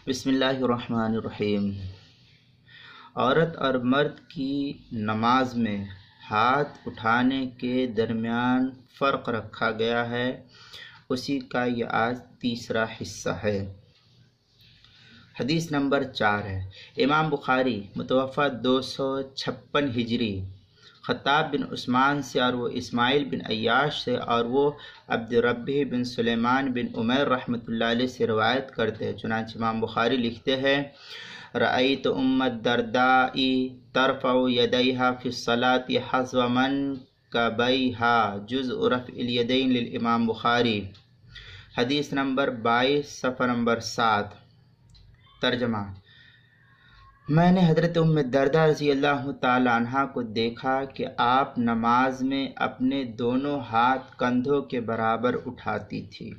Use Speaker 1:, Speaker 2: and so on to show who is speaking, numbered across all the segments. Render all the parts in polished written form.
Speaker 1: بسم اللہ الرحمن الرحیم۔ عورت اور مرد کی نماز میں ہاتھ اٹھانے کے درمیان فرق رکھا گیا ہے، اسی کا یہ آج تیسرا حصہ ہے۔ حدیث نمبر 4 ہے۔ امام بخاری متوفہ 256 ہجری، خطاب بن عثمان سے اور وہ اسماعیل بن عیاش سے اور وہ عبد ربہ بن سلیمان بن عمیر رحمۃ اللہ علیہ سے روایت کرتے ہیں۔ چنانچہ امام بخاری لکھتے ہیں، رأیت ام الدرداء ترفع یدیہا فی الصلاۃ حذو منکبیہا، جزء رفع الیدین للامام بخاری۔ حدیث نمبر 22 صفحہ نمبر 7۔ ترجمہ: میں نے حضرت ام الدرداء رضی اللہ تعالی عنہا کو دیکھا کہ آپ نماز میں اپنے دونوں ہاتھ کندھوں کے برابر اٹھاتی تھی۔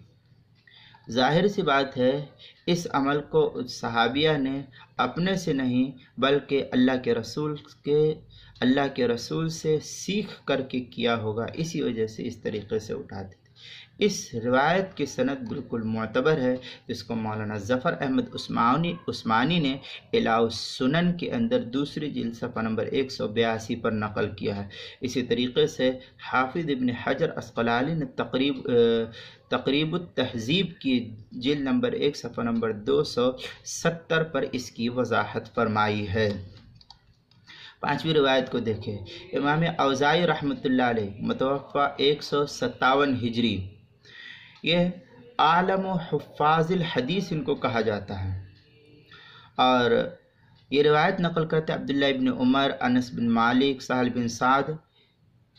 Speaker 1: ظاہر سی بات ہے، اس عمل کو اس صحابیہ نے اپنے سے نہیں بلکہ اللہ کے رسول سے سیکھ کر کے کیا ہوگا، اسی وجہ سے اس طریقے سے اٹھاتی تھی۔ اس روایت کی سند بالکل معتبر ہے، جس کو مولانا ظفر احمد عثمانی نے اعلاء السنن کے اندر دوسری جلد صفحہ نمبر 182 پر نقل کیا ہے۔ اسی طریقے سے حافظ ابن حجر عسقلانی نے تقریب التہذیب کی جلد نمبر 1 صفحہ نمبر 270 پر اس کی وضاحت فرمائی ہے۔ پانچویں روایت کو دیکھیں۔ امام اوزاعی رحمۃ اللہ علیہ متوفہ 157 ہجری، یہ عالم و حفاظ الحدیث ان کو کہا جاتا ہے، اور یہ روایت نقل کرتے عبداللہ ابن عمر، انس بن مالک، سہل بن سعد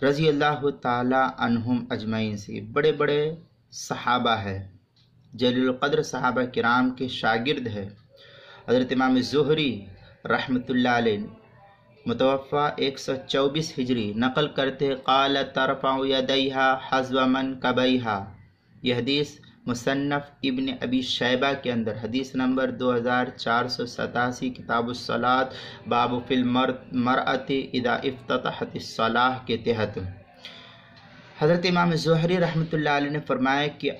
Speaker 1: رضی اللہ تعالی عنہم اجمعین سے۔ بڑے بڑے صحابہ ہے، جلیل القدر صحابہ کرام کے شاگرد ہے۔ حضرت امام زہری رحمۃ اللہ علیہ متوفہ 124 ہجری نقل کرتے قال ترفع یدیہا حذو منکبیہا۔ یہ حدیث مصنف ابن ابی شیبہ کے اندر حدیث نمبر 2487 کتاب الصلاۃ باب فی المرأۃ اذا افتتحت الصلاۃ کے تحت۔ حضرت امام زہری رحمۃ اللہ علیہ نے فرمایا کہ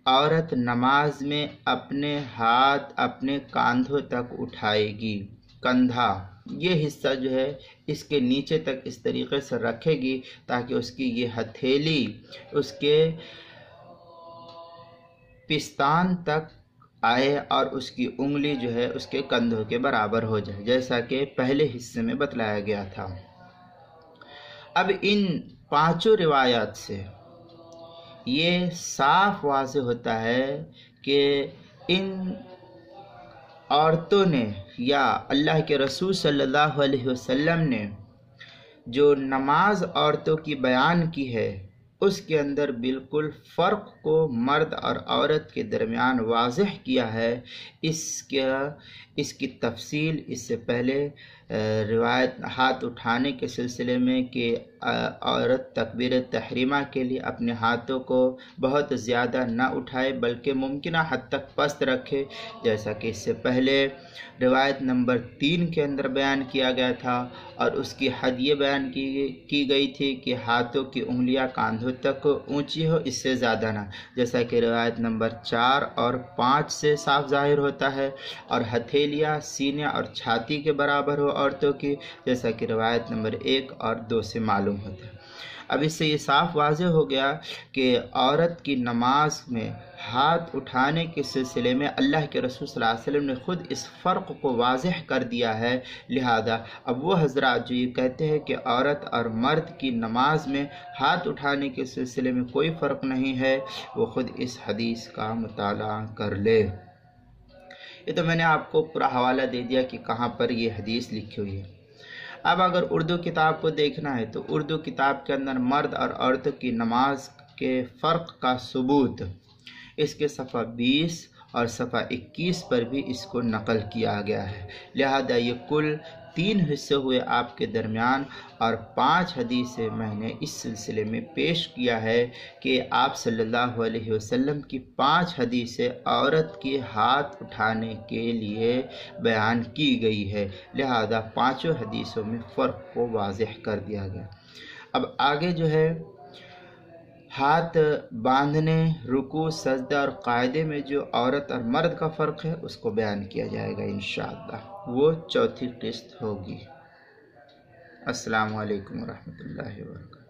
Speaker 1: عورت نماز میں اپنے ہاتھ اپنے کاندھوں تک اٹھائے گی۔ کندھا یہ حصہ جو ہے اس کے نیچے تک اس طریقے سے رکھے گی تاکہ اس کی یہ ہتھیلی اس کے پستان تک آئے اور اس کی انگلی جو ہے اس کے کندھوں کے برابر ہو جائے، جیسا کہ پہلے حصے میں بتلایا گیا تھا۔ اب ان پانچوں روایات سے یہ صاف واضح ہوتا ہے کہ ان عورتوں نے یا اللہ کے رسول صلی اللہ علیہ وسلم نے جو نماز عورتوں کی بیان کی ہے، اس کے اندر بالکل فرق کو مرد اور عورت کے درمیان واضح کیا ہے۔ اس کی تفصیل اس سے پہلے روایت ہاتھ اٹھانے کے سلسلے میں کہ عورت تکبیر تحریمہ کے لیے اپنے ہاتھوں کو بہت زیادہ نہ اٹھائے بلکہ ممکنہ حد تک پست رکھے، جیسا کہ اس سے پہلے روایت نمبر 3 کے اندر بیان کیا گیا تھا، اور اس کی حد یہ بیان کی گئی تھی کہ ہاتھوں کی انگلیاں کاندھوں تک اونچی ہو، اس سے زیادہ نہ، جیسا کہ روایت نمبر 4 اور 5 سے صاف ظاہر ہوتا ہے، اور ہتھیلیاں سینے اور چھاتی کے برابر ہو عورتوں کی، جیسا کہ روایت نمبر 1 اور 2 سے معلوم ہوتا ہے۔ اب اس سے یہ صاف واضح ہو گیا کہ عورت کی نماز میں ہاتھ اٹھانے کے سلسلے میں اللہ کے رسول صلی اللہ علیہ وسلم نے خود اس فرق کو واضح کر دیا ہے، لہذا اب وہ حضرات جو یہ کہتے ہیں کہ عورت اور مرد کی نماز میں ہاتھ اٹھانے کے سلسلے میں کوئی فرق نہیں ہے، وہ خود اس حدیث کا مطالعہ کر لے۔ یہ تو میں نے آپ کو پورا حوالہ دے دیا کہ کہاں پر یہ حدیث لکھی ہوئی ہے۔ اب اگر اردو کتاب کو دیکھنا ہے تو اردو کتاب کے اندر مرد اور عورتوں کی نماز کے فرق کا ثبوت اس کے صفحہ 20 اور صفحہ 21 پر بھی اس کو نقل کیا گیا ہے، لہذا یہ کل 3 حصے ہوئے آپ کے درمیان، اور 5 حدیثیں میں نے اس سلسلے میں پیش کیا ہے کہ آپ صلی اللہ علیہ وسلم کی 5 حدیثیں عورت کے ہاتھ اٹھانے کے لیے بیان کی گئی ہے، لہذا 5 حدیثوں میں فرق کو واضح کر دیا گیا۔ اب آگے جو ہے ہاتھ باندھنے، رکوع، سجدہ اور قاعدے میں جو عورت اور مرد کا فرق ہے اس کو بیان کیا جائے گا انشاءاللہ، وہ چوتھی قسط ہوگی۔ السلام علیکم ورحمۃ اللہ وبرکاتہ۔